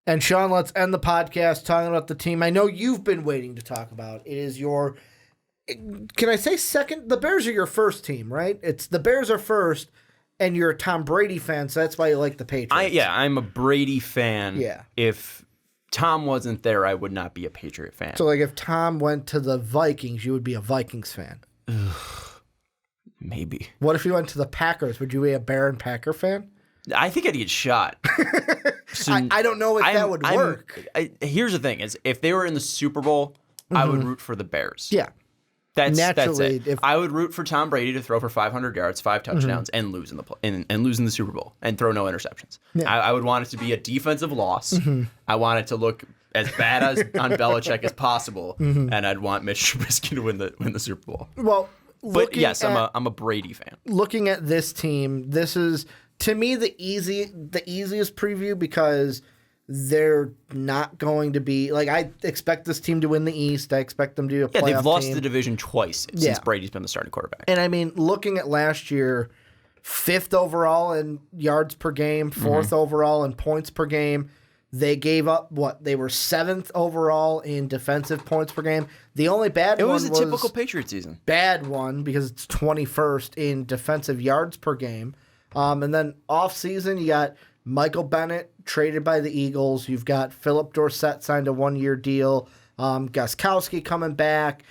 And Sean, let's end the podcast talking about the team I know you've been waiting to talk about. It is your, can I say second? The Bears are your first team, right? It's the Bears are first, and you're a Tom Brady fan, so that's why you like the Patriots. I'm a Brady fan. Yeah. If Tom wasn't there, I would not be a Patriot fan. So, like, if Tom went to the Vikings, you would be a Vikings fan. Maybe. What if he went to the Packers? Would you be a Bear and Packer fan? I think I'd get shot. So I don't know if that would work. Here's the thing: is if they were in the Super Bowl, I would root for the Bears. Yeah, that's naturally. it. I would root for Tom Brady to throw for 500 yards, 5 touchdowns, and lose in the Super Bowl and throw no interceptions. Yeah. I would want it to be a defensive loss. I want it to look as bad as on Belichick as possible, and I'd want Mitch Trubisky to win the Super Bowl. Well, but yes, I'm a Brady fan. Looking at this team, this is, to me, the easiest preview because they're not going to be, like, I expect this team to win the East. I expect them to be a playoff team. They've lost the division twice since Brady's been the starting quarterback. And, I mean, looking at last year, 5th overall in yards per game, 4th overall in points per game. They gave up, they were 7th overall in defensive points per game. The only bad one was a typical Patriot season. Bad one because it's 21st in defensive yards per game. And then off season, you got Michael Bennett traded by the Eagles. You've got Philip Dorsett signed a 1-year deal. Gostkowski coming back.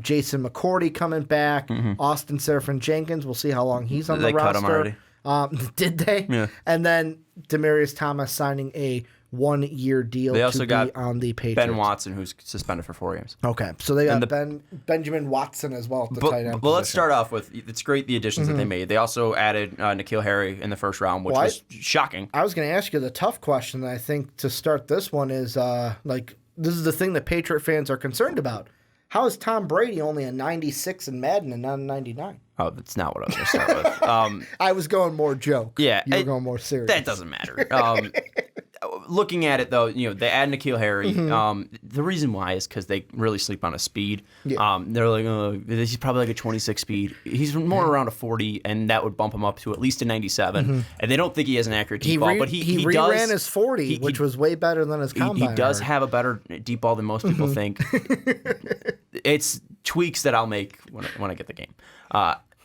Jason McCourty coming back. Austin Seraphine-Jenkins. We'll see how long he's on the roster. They cut him already. Did they? Yeah. And then Demaryius Thomas signing a 1-year deal they also to got be on the Patriots. Ben Watson, who's suspended for 4 games. Okay, so they got Benjamin Watson as well at the tight end. Well, let's start off with, it's great the additions that they made. They also added N'Keal Harry in the first round, which was shocking. I was going to ask you the tough question, I think, to start this one is, this is the thing that Patriot fans are concerned about. How is Tom Brady only a 96 in Madden and not a 99? Oh, that's not what I was going to start with. I was going more joke. Yeah. You were going more serious. That doesn't matter. Looking at it, though, they add N'Keal Harry. The reason why is because they really sleep on his speed. Yeah. They're like, he's probably like a 26 speed. He's more around a 40, and that would bump him up to at least a 97. And they don't think he has an accurate deep ball, but he ran his 40, which was way better than his combine. He does have a better deep ball than most people think. It's tweaks that I'll make when I get the game.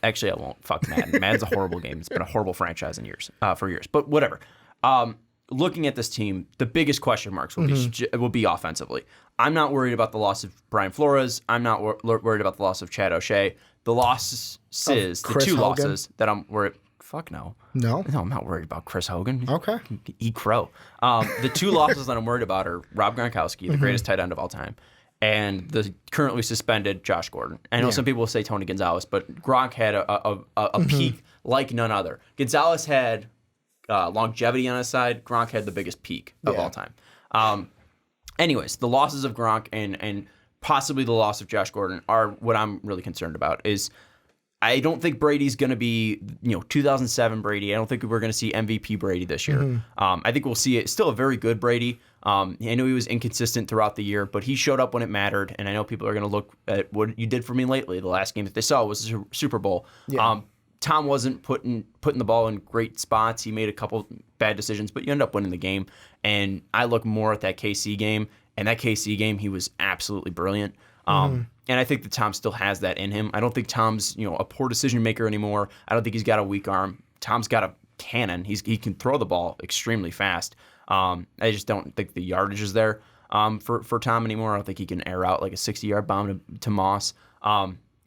Actually, I won't. Fuck Madden. Madden's a horrible game. It's been a horrible franchise for years. But whatever. Looking at this team, the biggest question marks will be offensively. I'm not worried about the loss of Brian Flores. I'm not worried about the loss of Chad O'Shea. The losses, the two losses that I'm worried. Fuck no. No, I'm not worried about Chris Hogan. Okay. Eat crow. The two losses that I'm worried about are Rob Gronkowski, the greatest tight end of all time, and the currently suspended Josh Gordon. I know some people will say Tony Gonzalez, but Gronk had a peak like none other. Gonzalez had longevity on his side. Gronk had the biggest peak of all time. Anyways, the losses of Gronk and possibly the loss of Josh Gordon are what I'm really concerned about. Is I don't think Brady's going to be 2007 Brady. I don't think we're going to see MVP Brady this year. I think we'll see it still a very good Brady. I know he was inconsistent throughout the year, but he showed up when it mattered. And I know people are going to look at what you did for me lately. The last game that they saw was the Super Bowl. Yeah. Tom wasn't putting the ball in great spots. He made a couple bad decisions, but you end up winning the game. And I look more at that KC game. And that KC game, he was absolutely brilliant. And I think that Tom still has that in him. I don't think Tom's a poor decision maker anymore. I don't think he's got a weak arm. Tom's got a cannon. He can throw the ball extremely fast. I just don't think the yardage is there for Tom anymore. I don't think he can air out like a 60-yard bomb to Moss.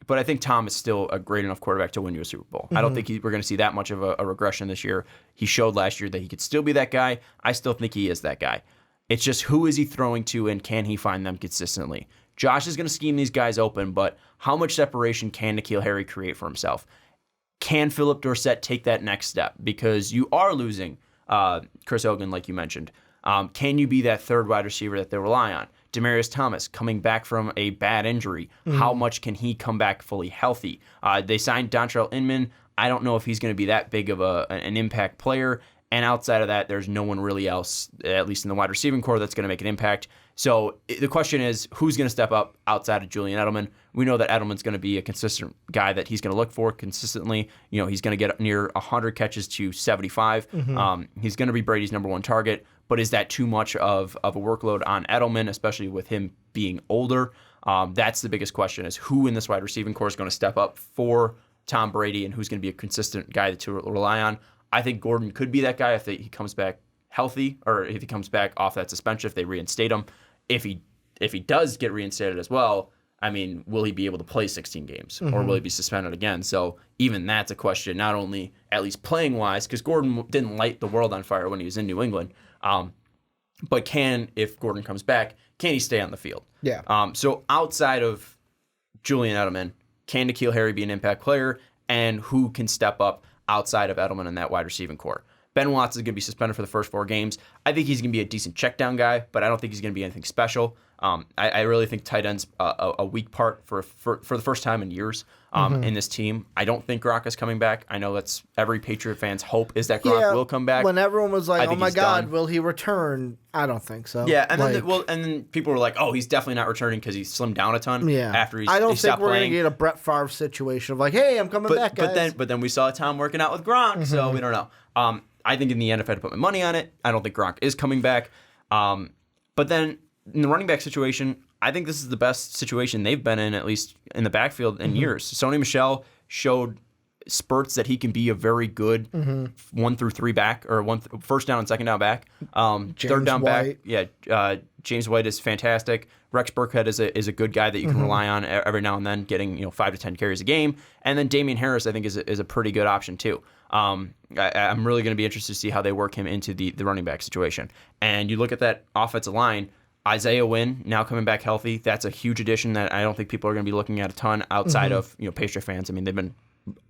But I think Tom is still a great enough quarterback to win you a Super Bowl. I don't think we're going to see that much of a regression this year. He showed last year that he could still be that guy. I still think he is that guy. It's just who is he throwing to and can he find them consistently? Josh is going to scheme these guys open, but how much separation can N'Keal Harry create for himself? Can Philip Dorsett take that next step? Because you are losing Chris Hogan, like you mentioned. Can you be that third wide receiver that they rely on? Demaryius Thomas coming back from a bad injury. How much can he come back fully healthy? They signed Dontrell Inman. I don't know if he's going to be that big of an impact player. And outside of that, there's no one really else, at least in the wide receiving core, that's going to make an impact. So the question is, who's going to step up outside of Julian Edelman? We know that Edelman's going to be a consistent guy that he's going to look for consistently. He's going to get near 100 catches to 75. He's going to be Brady's number one target. But but is that too much of a workload on Edelman, especially with him being older? That's the biggest question, is who in this wide receiving core is going to step up for Tom Brady and who's going to be a consistent guy to rely on. I think Gordon could be that guy if he comes back healthy, or if he comes back off that suspension, if they reinstate him. If he does get reinstated as well, I mean, will he be able to play 16 games or will he be suspended again? So even that's a question, not only at least playing wise, because Gordon didn't light the world on fire when he was in New England, but if Gordon comes back, can he stay on the field? Yeah. So outside of Julian Edelman, can N'Keal Harry be an impact player, and who can step up outside of Edelman in that wide receiving core? Ben Watson is going to be suspended for the first 4 games. I think he's going to be a decent check down guy, but I don't think he's going to be anything special. I really think tight end's a weak part for the first time in years in this team. I don't think Gronk is coming back. I know that's every Patriot fan's hope, is that Gronk will come back. When everyone was like, "Oh my God, will he return?" I don't think so. Yeah, and then people were like, "Oh, he's definitely not returning because he slimmed down a ton." Yeah, after he I don't he think stopped we're playing. gonna get a Brett Favre situation of like, "Hey, I'm coming back, guys." But then we saw Tom working out with Gronk, so we don't know. I think in the end, if I had to put my money on it, I don't think Gronk is coming back. But then in the running back situation, I think this is the best situation they've been in, at least in the backfield, in years. Sony Michel showed spurts that he can be a very good 1 through 3 back, or first down and second down back. Third down White. back, James White is fantastic. Rex Burkhead is a good guy that you can rely on every now and then, getting 5 to 10 carries a game. And then Damian Harris, I think, is a pretty good option too. I'm really going to be interested to see how they work him into the running back situation. And you look at that offensive line, Isaiah Wynn now coming back healthy. That's a huge addition that I don't think people are going to be looking at a ton outside of Patriot fans. I mean, they've been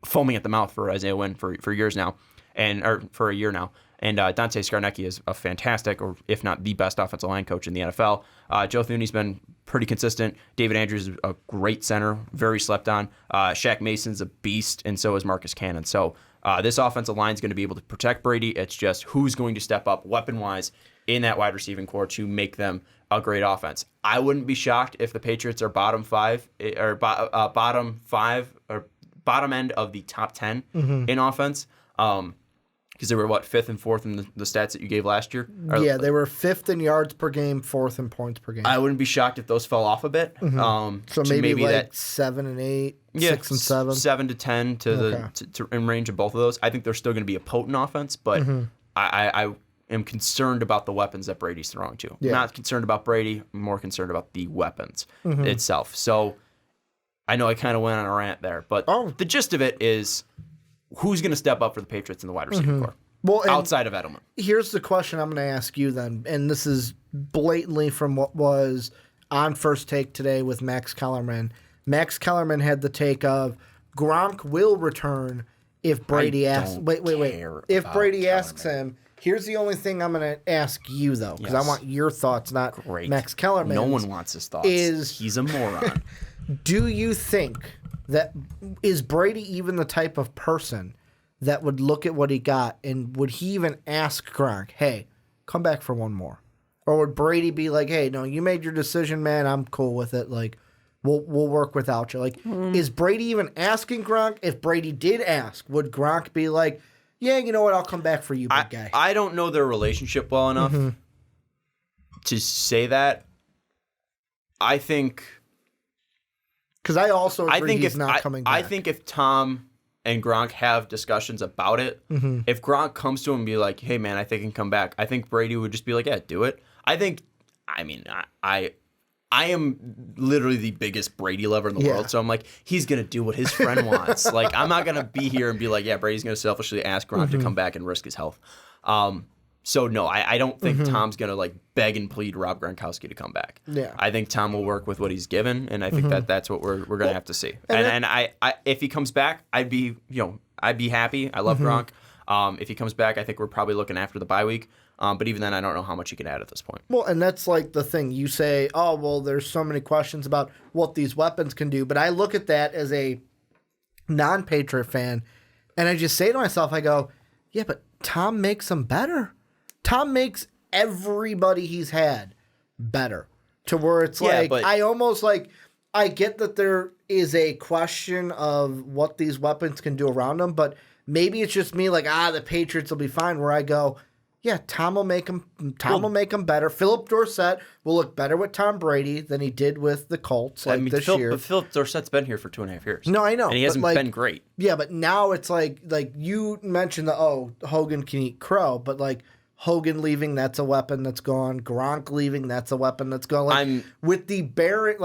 foaming at the mouth for Isaiah Wynn for years now, or for a year now. And Dante Scarnecchia is a fantastic, or if not the best, offensive line coach in the NFL. Joe Thuney's been pretty consistent. David Andrews is a great center, very slept on. Shaq Mason's a beast, and so is Marcus Cannon. So this offensive line is going to be able to protect Brady. It's just who's going to step up weapon-wise in that wide receiving core to make them a great offense. I wouldn't be shocked if the Patriots are bottom 5 or bottom end of the top 10 in offense. Because they were, 5th and 4th in the stats that you gave last year? Yeah, they were 5th in yards per game, 4th in points per game. I wouldn't be shocked if those fell off a bit. So maybe like 7 and 8, 6 and 7. 7 to 10 to in range of both of those. I think they're still going to be a potent offense, but I am concerned about the weapons that Brady's throwing to. Yeah. Not concerned about Brady, I'm more concerned about the weapons itself. So I know I kind of went on a rant there, but the gist of it is, who's going to step up for the Patriots in the wide receiver core? Well, outside of Edelman. Here's the question I'm going to ask you then, and this is blatantly from what was on First Take today with Max Kellerman. Max Kellerman had the take of Gronk will return if Brady asks. Wait. If Brady asks him, here's the only thing I'm going to ask you though, because I want your thoughts, not Max Kellerman. No one wants his thoughts. He's a moron. Do you think that is Brady even the type of person that would look at what he got, and would he even ask Gronk, "Hey, come back for one more"? Or would Brady be like, "Hey, no, you made your decision, man. I'm cool with it. Like, we'll work without you." Like, is Brady even asking Gronk? If Brady did ask, would Gronk be like, "Yeah, you know what? I'll come back for you, big guy"? I don't know their relationship well enough to say that. I think, because I also agree he's not coming back. I think if Tom and Gronk have discussions about it, if Gronk comes to him and be like, "Hey, man, I think I can come back," I think Brady would just be like, "Yeah, do it." I am literally the biggest Brady lover in the world, so I'm like, he's going to do what his friend wants. Like, I'm not going to be here and be like, "Yeah, Brady's going to selfishly ask Gronk to come back and risk his health." So no, I don't think Tom's gonna like beg and plead Rob Gronkowski to come back. Yeah, I think Tom will work with what he's given, and I think that's what we're gonna have to see. And I if he comes back, I'd be happy. I love Gronk. If he comes back, I think we're probably looking after the bye week. But even then, I don't know how much he can add at this point. Well, and that's like the thing. You say, "Oh, well, there's so many questions about what these weapons can do," but I look at that as a non-Patriot fan, and I just say to myself, I go, "Yeah, but Tom makes them better. Tom makes everybody he's had better, to where it's I almost like, I get that there is a question of what these weapons can do around them, but maybe it's just me like, the Patriots will be fine," where I go, Yeah, Tom will make him better. Philip Dorsett will look better with Tom Brady than he did with the Colts this year. But Philip Dorsett's been here for 2.5 years. No, I know. And he hasn't been great. Yeah, but now it's like you mentioned Hogan can eat crow, but Hogan leaving, that's a weapon that's gone. Gronk leaving, that's a weapon that's gone. With the Barrett,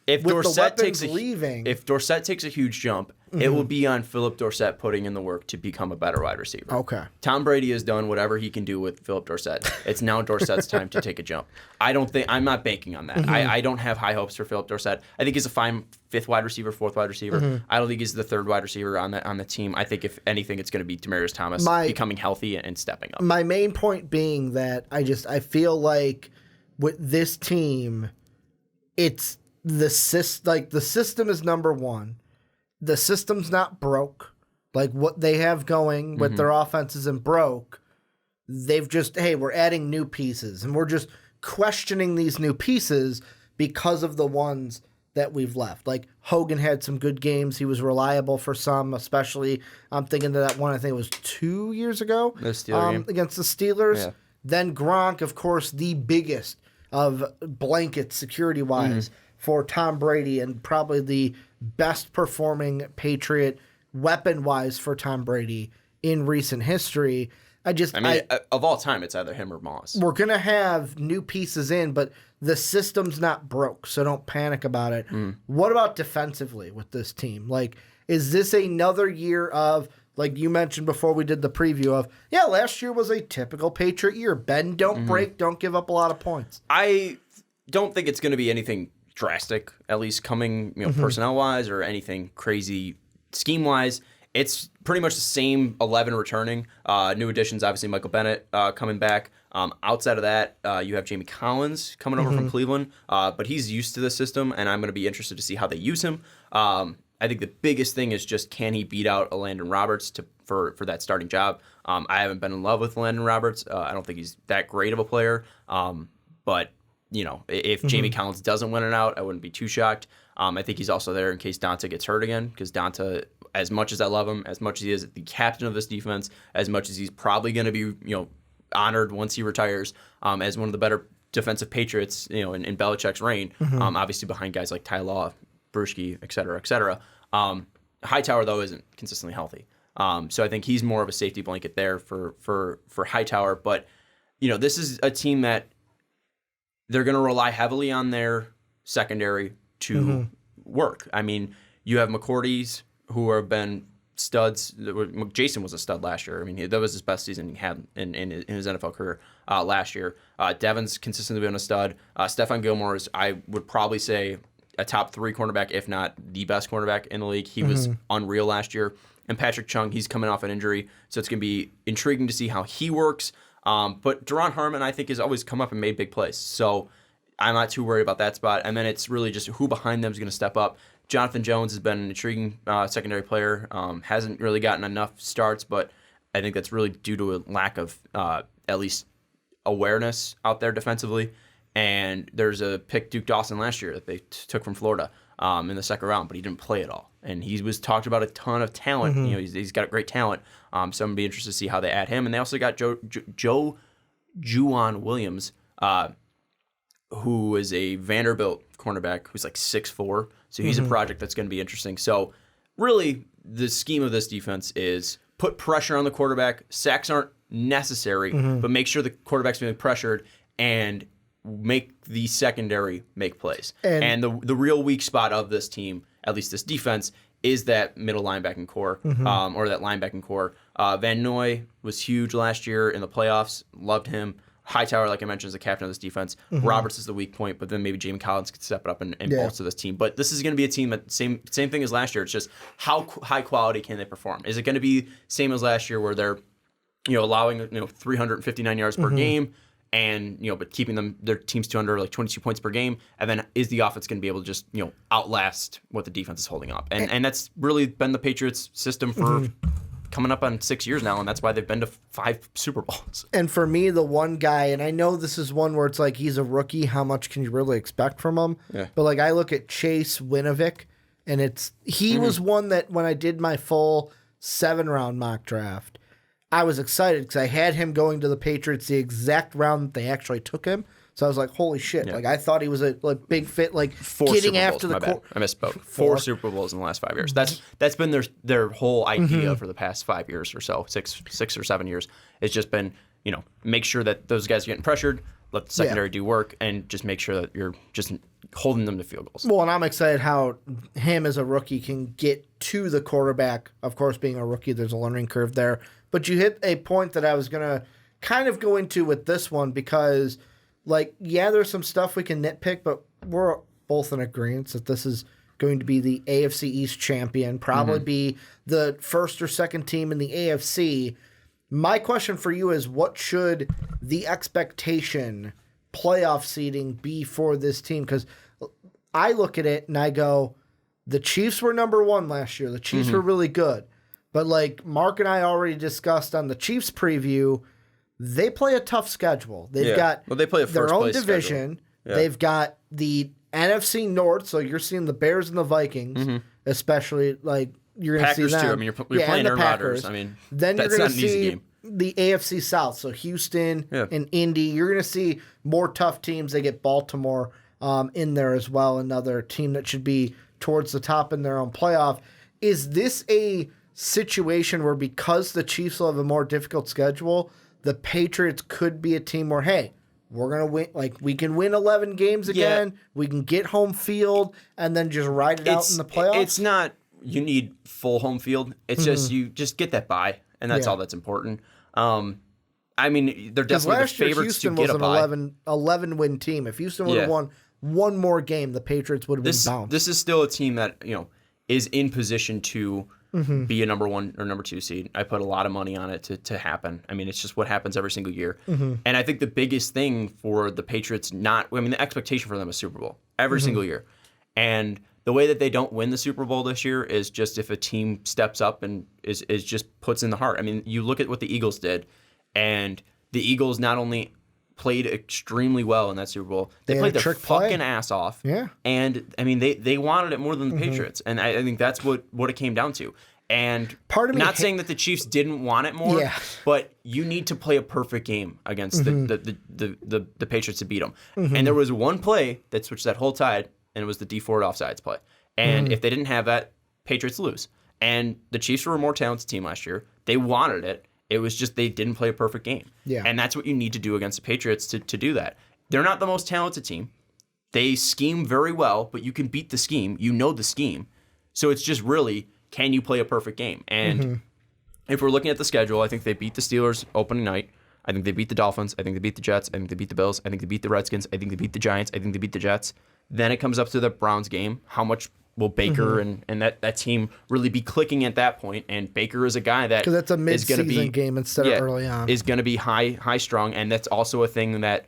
if with Dorsett the weapons leaving. If Dorsett takes a huge jump, it will be on Philip Dorsett putting in the work to become a better wide receiver. Okay. Tom Brady has done whatever he can do with Philip Dorsett. It's now Dorsett's time to take a jump. I'm not banking on that. I don't have high hopes for Philip Dorsett. I think he's a fine fifth wide receiver, fourth wide receiver. I don't think he's the third wide receiver on the team. I think if anything, it's going to be Demaryius Thomas becoming healthy and stepping up. My main point being that I feel like with this team, it's the system is number one. The system's not broke. What they have going with their offense isn't broke. They've just, we're adding new pieces, and we're just questioning these new pieces because of the ones that we've left. Hogan had some good games. He was reliable for some, especially I'm thinking of that one, I think it was 2 years ago against the Steelers. Yeah. Then Gronk, of course, the biggest of blankets security-wise for Tom Brady, and probably the best performing Patriot weapon-wise for Tom Brady in recent history. Of all time, it's either him or Moss. We're going to have new pieces in, but the system's not broke, so don't panic about it. What about defensively with this team? Is this another year of, you mentioned before we did the preview of, last year was a typical Patriot year. Bend, don't break, don't give up a lot of points. I don't think it's going to be anything drastic, at least coming personnel-wise or anything crazy scheme-wise. It's pretty much the same 11 returning. New additions, obviously Michael Bennett coming back. Outside of that, you have Jamie Collins coming over from Cleveland, but he's used to the system, and I'm going to be interested to see how they use him. I think the biggest thing is just, can he beat out a Landon Roberts for that starting job? I haven't been in love with Landon Roberts. I don't think he's that great of a player, but if Jamie Collins doesn't win it out, I wouldn't be too shocked. I think he's also there in case Donta gets hurt again, because Donta, as much as I love him, as much as he is the captain of this defense, as much as he's probably going to be honored once he retires as one of the better defensive Patriots in Belichick's reign, obviously behind guys like Ty Law, Bruschi, et cetera. Hightower, though, isn't consistently healthy. So I think he's more of a safety blanket there for Hightower. But, this is a team that they're going to rely heavily on their secondary to work. You have McCourty's, who have been studs. Jason was a stud last year. That was his best season he had in his NFL career last year. Devin's consistently been a stud. Stephon Gilmore is, I would probably say, a top 3 cornerback, if not the best cornerback in the league. He was unreal last year. And Patrick Chung, he's coming off an injury, so it's going to be intriguing to see how he works. But Duron Harmon, I think, has always come up and made big plays. So I'm not too worried about that spot. And then it's really just who behind them is going to step up. Jonathan Jones has been an intriguing secondary player. Hasn't really gotten enough starts, but I think that's really due to a lack of at least awareness out there defensively. And there's a pick, Duke Dawson, last year that they took from Florida in the second round, but he didn't play at all. And he was talked about a ton of talent. He's got great talent. So I'm going to be interested to see how they add him. And they also got Joe Juwan Williams, who is a Vanderbilt cornerback who's 6'4". So he's a project that's going to be interesting. So really, the scheme of this defense is put pressure on the quarterback. Sacks aren't necessary, but make sure the quarterback's being pressured and make the secondary make plays. And the real weak spot of this team, at least this defense, is that middle linebacking core, or that linebacking core. Van Noy was huge last year in the playoffs. Loved him. Hightower, like I mentioned, is the captain of this defense. Roberts is the weak point, but then maybe Jamie Collins could step it up and bolster this team. But this is going to be a team that same thing as last year. It's just how high quality can they perform? Is it going to be same as last year where they're allowing 359 yards per game and but keeping their teams to under 22 points per game, and then is the offense going to be able to just outlast what the defense is holding up? And that's really been the Patriots' system for coming up on 6 years now, and that's why they've been to 5 Super Bowls. And for me, the one guy, and I know this is one where it's he's a rookie, how much can you really expect from him? Yeah. But I look at Chase Winovich, and he was one that when I did my full 7-round mock draft, I was excited because I had him going to the Patriots the exact round that they actually took him. So I was like, holy shit. Yeah. Like, I thought he was a big fit, like, 4 getting Super Bowls, after the my bad. I misspoke. 4 Super Bowls in the last 5 years. That's been their whole idea for the past 5 years or so, six or 7 years. It's just been, make sure that those guys are getting pressured, let the secondary do work, and just make sure that you're just holding them to field goals. Well, and I'm excited how him as a rookie can get to the quarterback. Of course, being a rookie, there's a learning curve there. But you hit a point that I was going to kind of go into with this one because, like, yeah, there's some stuff we can nitpick, but we're both in agreement that this is going to be the AFC East champion, probably be the first or second team in the AFC. My question for you is, what should the expectation playoff seeding be for this team? Because I look at it and I go, the Chiefs were number 1 last year. The Chiefs were really good. But like Mark and I already discussed on the Chiefs preview, they play a tough schedule. They've got they play their own division. Yeah. They've got the NFC North, so you're seeing the Bears and the Vikings, especially like you're going to see them. Too. I mean, you're playing Aaron Rodgers. I mean, then you're going to see the AFC South, so Houston and Indy. You're going to see more tough teams. They get Baltimore in there as well, another team that should be towards the top in their own playoff. Is this a situation where because the Chiefs will have a more difficult schedule, the Patriots could be a team where, hey, we're going to win, like we can win 11 games again, we can get home field, and then just ride it out in the playoffs? It's not you need full home field. It's just you just get that bye, and that's all that's important. I mean, they're definitely the favorites to get a bye. Houston was an 11-win team. If Houston would have won one more game, the Patriots would have been bounced. This is still a team that is in position to be a number 1 or number 2 seed. I put a lot of money on it to happen. I mean, it's just what happens every single year. And I think the biggest thing for the Patriots, the expectation for them is Super Bowl every single year. And the way that they don't win the Super Bowl this year is just if a team steps up and is just puts in the heart. I mean, you look at what the Eagles did, and the Eagles not only played extremely well in that Super Bowl, they played their fucking ass off. Yeah. And, I mean, they wanted it more than the Patriots. And I think that's what it came down to. And part of me saying that the Chiefs didn't want it more, but you need to play a perfect game against the Patriots to beat them. And there was one play that switched that whole tide, and it was the D Ford offsides play. And if they didn't have that, Patriots lose. And the Chiefs were a more talented team last year. They wanted it. It was just they didn't play a perfect game. Yeah. And that's what you need to do against the Patriots to do that. They're not the most talented team. They scheme very well, but you can beat the scheme. You know the scheme. So it's just really, can you play a perfect game? And if we're looking at the schedule, I think they beat the Steelers opening night. I think they beat the Dolphins. I think they beat the Jets. I think they beat the Bills. I think they beat the Redskins. I think they beat the Giants. I think they beat the Jets. Then it comes up to the Browns game. How much will Baker and that team really be clicking at that point? And Baker is a guy that that's a mid-season game instead of early on. Is going to be high strung, and that's also a thing that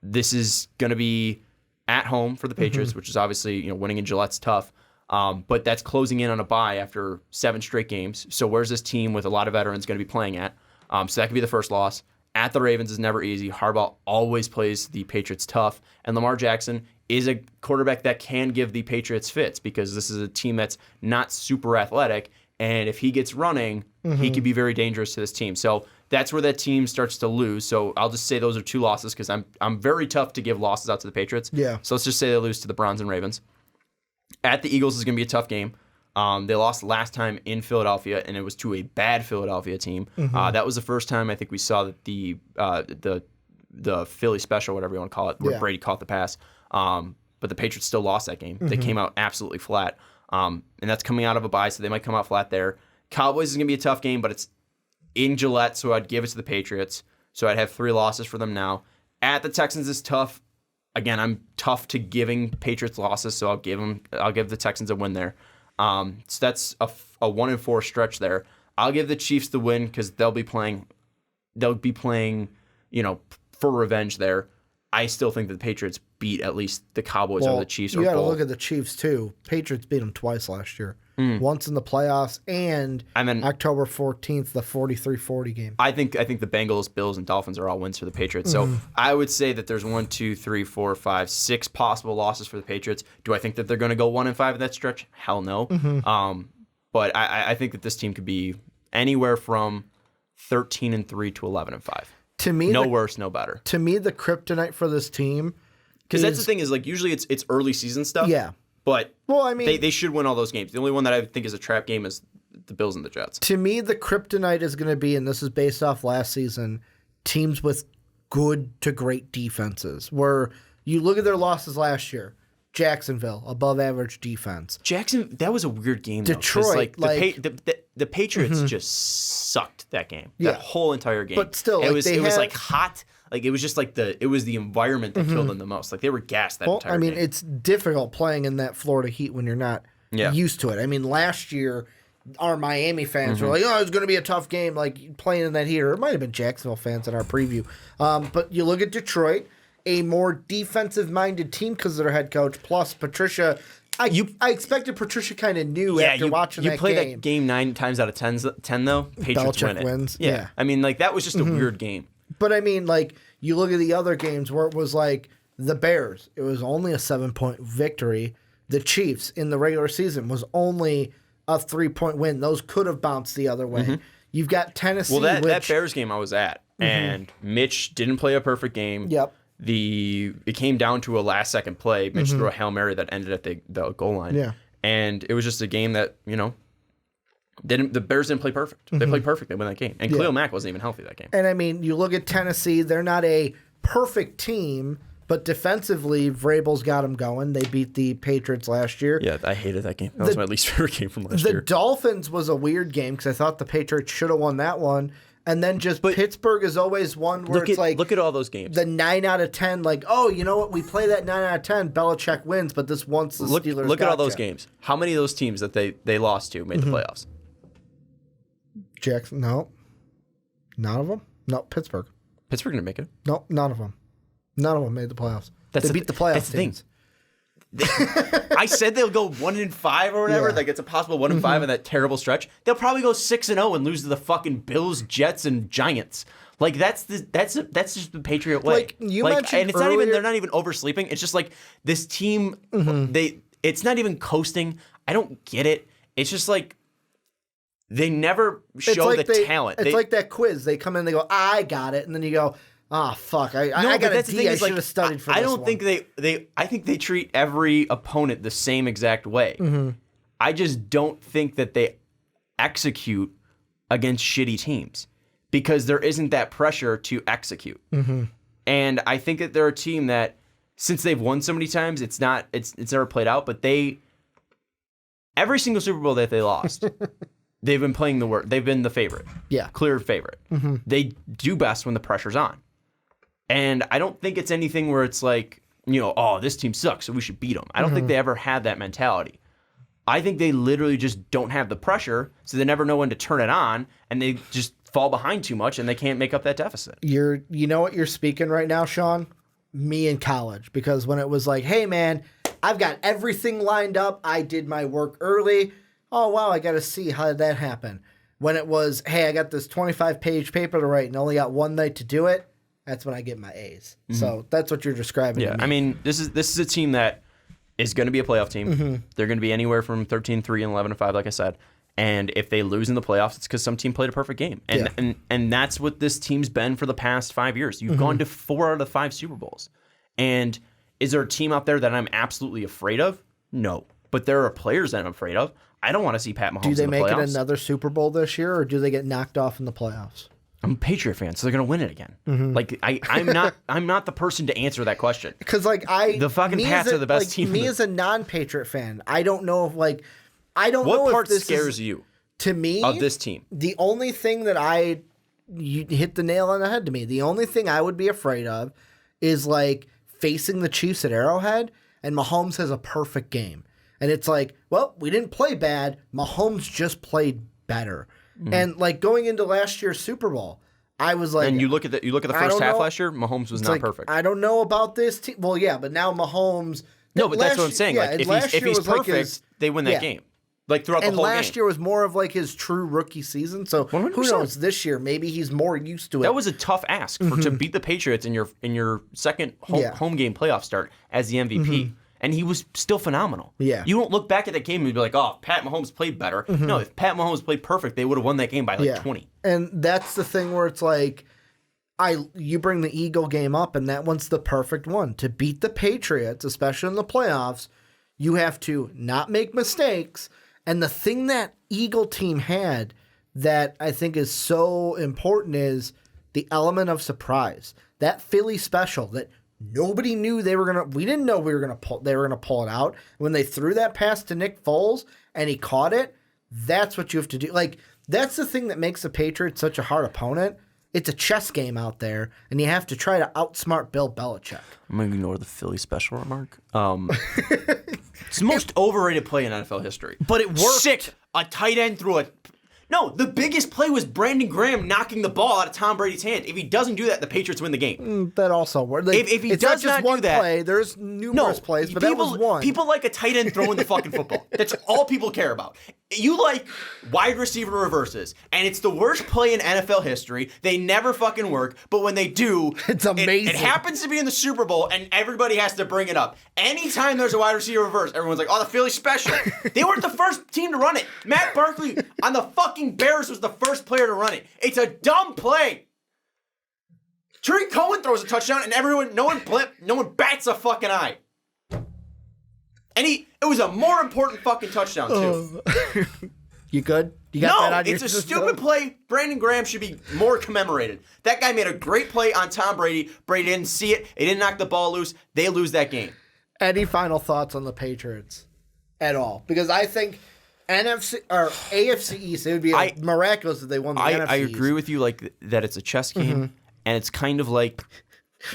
this is going to be at home for the Patriots, which is obviously winning in Gillette's tough. But that's closing in on a bye after 7 straight games. So where's this team with a lot of veterans going to be playing at? So that could be the first loss. At the Ravens is never easy. Harbaugh always plays the Patriots tough. And Lamar Jackson is a quarterback that can give the Patriots fits because this is a team that's not super athletic. And if he gets running, he could be very dangerous to this team. So that's where that team starts to lose. So I'll just say those are 2 losses because I'm very tough to give losses out to the Patriots. Yeah. So let's just say they lose to the Browns and Ravens. At the Eagles is going to be a tough game. They lost last time in Philadelphia, and it was to a bad Philadelphia team. That was the first time I think we saw that the Philly special, whatever you want to call it, where Brady caught the pass. But the Patriots still lost that game. They came out absolutely flat. And that's coming out of a bye, so they might come out flat there. Cowboys is going to be a tough game, but it's in Gillette, so I'd give it to the Patriots. So I'd have 3 losses for them now. At the Texans is tough. Again, I'm tough to giving Patriots losses, so I'll give the Texans a win there. So that's a 1-4 stretch there. I'll give the Chiefs the win because they'll be playing, for revenge there. I still think that the Patriots beat at least the Cowboys or the Chiefs. You got to look at the Chiefs too. Patriots beat them twice last year. Once in the playoffs and October 14th, the 43-40 game. I think the Bengals, Bills, and Dolphins are all wins for the Patriots. So I would say that there's 1, 2, 3, 4, 5, 6 possible losses for the Patriots. Do I think that they're going to go 1-5 at that stretch? Hell no. But I think that this team could be anywhere from 13-3 to 11-5. To me, no worse, no better. To me, the kryptonite for this team, because that's the thing is like usually it's early season stuff. Yeah. But well, I mean, they should win all those games. The only one that I think is a trap game is the Bills and the Jets. To me, the kryptonite is going to be, and this is based off last season, teams with good to great defenses. Where you look at their losses last year. Jacksonville, above average defense. That was a weird game. Detroit, though, the Patriots just sucked that game. That whole entire game. But still, it was like hot. Like it was just like it was the environment that killed them the most. Like they were gassed that entire game. It's difficult playing in that Florida heat when you're not used to it. I mean, last year, our Miami fans were like, "Oh, it's going to be a tough game." Like playing in that heat, or it might have been Jacksonville fans in our preview. But you look at Detroit. A more defensive-minded team because of their head coach. Plus, Patricia, I expected Patricia kind of knew after watching that game. You play that game 9 times out of 10 though. Patriots Belichick win it. Wins. Yeah. I mean, like that was just a weird game. But I mean, like you look at the other games where it was like the Bears. It was only a 7-point victory. The Chiefs in the regular season was only a 3-point win. Those could have bounced the other way. You've got Tennessee. Well, that Bears game I was at, and Mitch didn't play a perfect game. Yep. It came down to a last second play. Mitch threw a Hail Mary that ended at the goal line. Yeah. And it was just a game that, the Bears didn't play perfect. They played perfect. They won that game. And Khalil Mack wasn't even healthy that game. And I mean, you look at Tennessee, they're not a perfect team, but defensively, Vrabel's got them going. They beat the Patriots last year. Yeah, I hated that game. That was my least favorite game from last year. The Dolphins was a weird game because I thought the Patriots should have won that one. And then Pittsburgh is always one where look at all those games. The 9 out of 10, like, oh, you know what? We play that 9 out of 10. Belichick wins, but this once the Steelers look at all those games. How many of those teams that they lost to made the playoffs? Jackson, no. None of them? No, Pittsburgh. Pittsburgh didn't make it. No, none of them. None of them made the playoffs. They beat the playoff teams. I said they'll go 1-5 or whatever. Like it's a possible 1-5 in that terrible stretch. They'll probably go 6-0 and lose to the fucking Bills, Jets, and Giants. Like that's just the Patriot way. Like you mentioned and it's earlier, not even they're not even oversleeping. It's just like this team. It's not even coasting. I don't get it. It's just like they never show the talent. It's like that quiz. They come in, they go, I got it, and then you go, fuck! I got a D. I should have studied for this. I don't think I think they treat every opponent the same exact way. I just don't think that they execute against shitty teams because there isn't that pressure to execute. And I think that they're a team that, since they've won so many times, it's never played out. But every single Super Bowl that they lost. They've been playing the work. They've been the favorite. Yeah. Clear favorite. They do best when the pressure's on. And I don't think it's anything where it's like, oh, this team sucks, so we should beat them. I don't think they ever had that mentality. I think they literally just don't have the pressure, so they never know when to turn it on, and they just fall behind too much, and they can't make up that deficit. You know what you're speaking right now, Sean? Me in college. Because when it was like, hey, man, I've got everything lined up. I did my work early. Oh, wow, I got to see how did that happen. When it was, hey, I got this 25-page paper to write and only got one night to do it, that's when I get my A's. So that's what you're describing. Yeah, to me. I mean, this is a team that is going to be a playoff team. They're going to be anywhere from 13-3 and 11-5, like I said. And if they lose in the playoffs, it's because some team played a perfect game. And that's what this team's been for the past 5 years. You've gone to 4 out of the 5 Super Bowls. And is there a team out there that I'm absolutely afraid of? No. But there are players that I'm afraid of. I don't want to see Pat Mahomes in the playoffs. Do they make it another Super Bowl this year, or do they get knocked off in the playoffs? I'm a Patriot fan, so they're gonna win it again. Like I'm not the person to answer that question. Because the fucking Pats are the best team. Me as a non-Patriot fan, I don't know if I don't know what part if this scares you to me of this team. The only thing that you hit the nail on the head to me. The only thing I would be afraid of is like facing the Chiefs at Arrowhead, and Mahomes has a perfect game, and it's like, well, we didn't play bad. Mahomes just played better. And like going into last year's Super Bowl, I was like, and you look at the first half last year, Mahomes was not perfect. I don't know about this team. Well, yeah, but now Mahomes. No, but that's what I'm saying. Like if he's perfect, they win that game. Like throughout the whole game. And last year was more of like his true rookie season. So 100%. Who knows this year? Maybe he's more used to it. That was a tough ask to beat the Patriots in your second home game playoff start as the MVP. And he was still phenomenal. Yeah. You won't look back at that game and be like, oh, Pat Mahomes played better. No, if Pat Mahomes played perfect, they would have won that game by 20. And that's the thing where it's like, you bring the Eagle game up, and that one's the perfect one. To beat the Patriots, especially in the playoffs, you have to not make mistakes. And the thing that Eagle team had that I think is so important is the element of surprise. That Philly special that nobody knew we didn't know they were gonna pull it out. When they threw that pass to Nick Foles and he caught it, that's what you have to do. Like, that's the thing that makes the Patriots such a hard opponent. It's a chess game out there, and you have to try to outsmart Bill Belichick. I'm going to ignore the Philly special remark. It's the most overrated play in NFL history. But it worked. Sick. A tight end threw a... No, the biggest play was Brandon Graham knocking the ball out of Tom Brady's hand. If he doesn't do that, the Patriots win the game. That also worked. Like, if he it's does not just not one do that, play. There's numerous plays, but that was one. People like a tight end throwing the fucking football. That's all people care about. You like wide receiver reverses, and it's the worst play in NFL history. They never fucking work, but when they do, it's amazing. It happens to be in the Super Bowl, and everybody has to bring it up. Anytime there's a wide receiver reverse, everyone's like, oh, the Philly special. They weren't the first team to run it. Matt Barkley on the fucking Bears was the first player to run it. It's a dumb play. Tariq Cohen throws a touchdown, and no one bats a fucking eye. And it was a more important fucking touchdown, too. You good? You got that on your it's a stupid play. Brandon Graham should be more commemorated. That guy made a great play on Tom Brady. Brady didn't see it. He didn't knock the ball loose. They lose that game. Any final thoughts on the Patriots at all? Because I think NFC or AFC East, it would be miraculous if they won the NFC East. I agree with you, like that it's a chess game, and it's kind of like...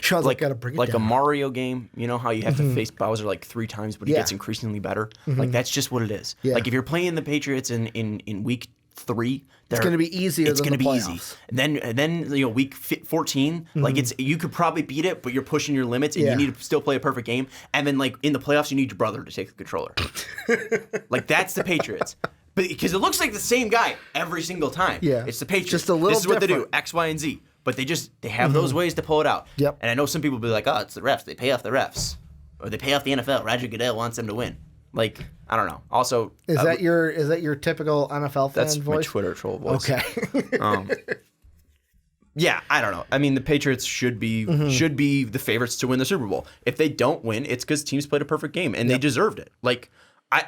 Sean's gotta bring it like down. A Mario game, you know how you have to face Bowser like 3 times, but he gets increasingly better. Like that's just what it is. Yeah. Like if you're playing the Patriots in week 3, it's going to be easier. It's going to be easy. And then week 14, like you could probably beat it, but you're pushing your limits, and you need to still play a perfect game. And then like in the playoffs, you need your brother to take the controller. Like that's the Patriots. But because it looks like the same guy every single time. Yeah, it's the Patriots. Just a little. This is what they do: X, Y, and Z. But they have those ways to pull it out. Yep. And I know some people will be like, oh, it's the refs. They pay off the refs. Or they pay off the NFL. Roger Goodell wants them to win. Like, I don't know. Also, is that your typical NFL fan that's voice? That's my Twitter troll voice. Okay. Yeah, I don't know. I mean, the Patriots should be the favorites to win the Super Bowl. If they don't win, it's because teams played a perfect game, and they deserved it. Like,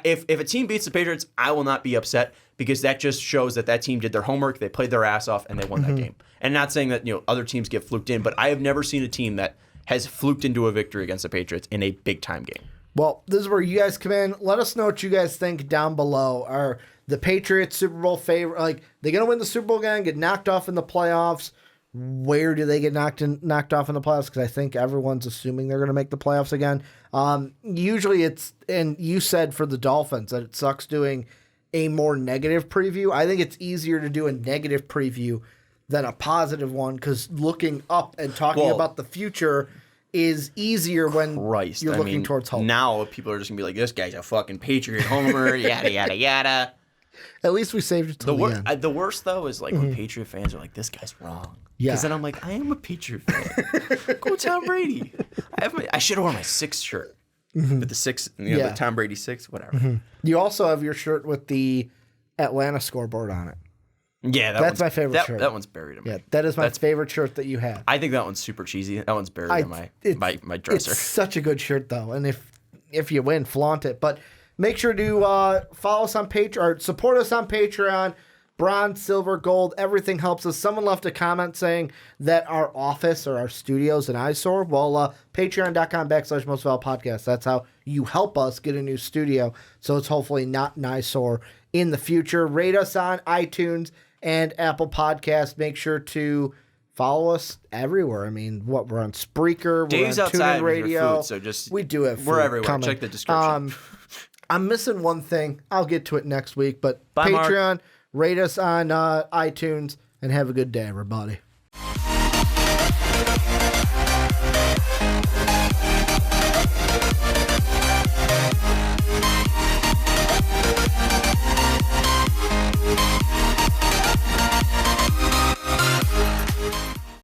if a team beats the Patriots, I will not be upset because that just shows that team did their homework, they played their ass off, and they won that game. And not saying that other teams get fluked in, but I have never seen a team that has fluked into a victory against the Patriots in a big-time game. Well, this is where you guys come in. Let us know what you guys think down below. Are the Patriots Super Bowl favorite? Like, they going to win the Super Bowl again, get knocked off in the playoffs? Where do they get knocked off in the playoffs? Because I think everyone's assuming they're going to make the playoffs again. Usually it's, and you said for the Dolphins that it sucks doing a more negative preview. I think it's easier to do a negative preview than a positive one because looking up and talking about the future is easier when you're looking towards hope. Now people are just going to be like, this guy's a fucking Patriot homer, yada, yada, yada. At least we saved it till the end. The worst, though, is like when Patriot fans are like, this guy's wrong. Yeah. Because then I'm like, I am a Patriot fan. Go Tom Brady. I should have worn my 6 shirt. With the 6, the Tom Brady 6, whatever. You also have your shirt with the Atlanta scoreboard on it. Yeah, that's my favorite shirt. That one's buried in my... Yeah, that is my favorite shirt that you have. I think that one's super cheesy. That one's buried in my dresser. It's such a good shirt, though. And if you win, flaunt it. But make sure to follow us on Patreon, or support us on Patreon. Bronze, silver, gold, everything helps us. Someone left a comment saying that our office or our studio's an eyesore. Well, patreon.com/mostvaluable-podcast. That's how you help us get a new studio. So it's hopefully not an eyesore in the future. Rate us on iTunes and Apple Podcasts. Make sure to follow us everywhere. I mean, we're on Spreaker. Dave's we're on outside TuneIn Radio. Food, so just we do have food. We're everywhere. Coming. Check the description. I'm missing one thing. I'll get to it next week. But Bye, Patreon, Mark. rate us on iTunes, and have a good day, everybody.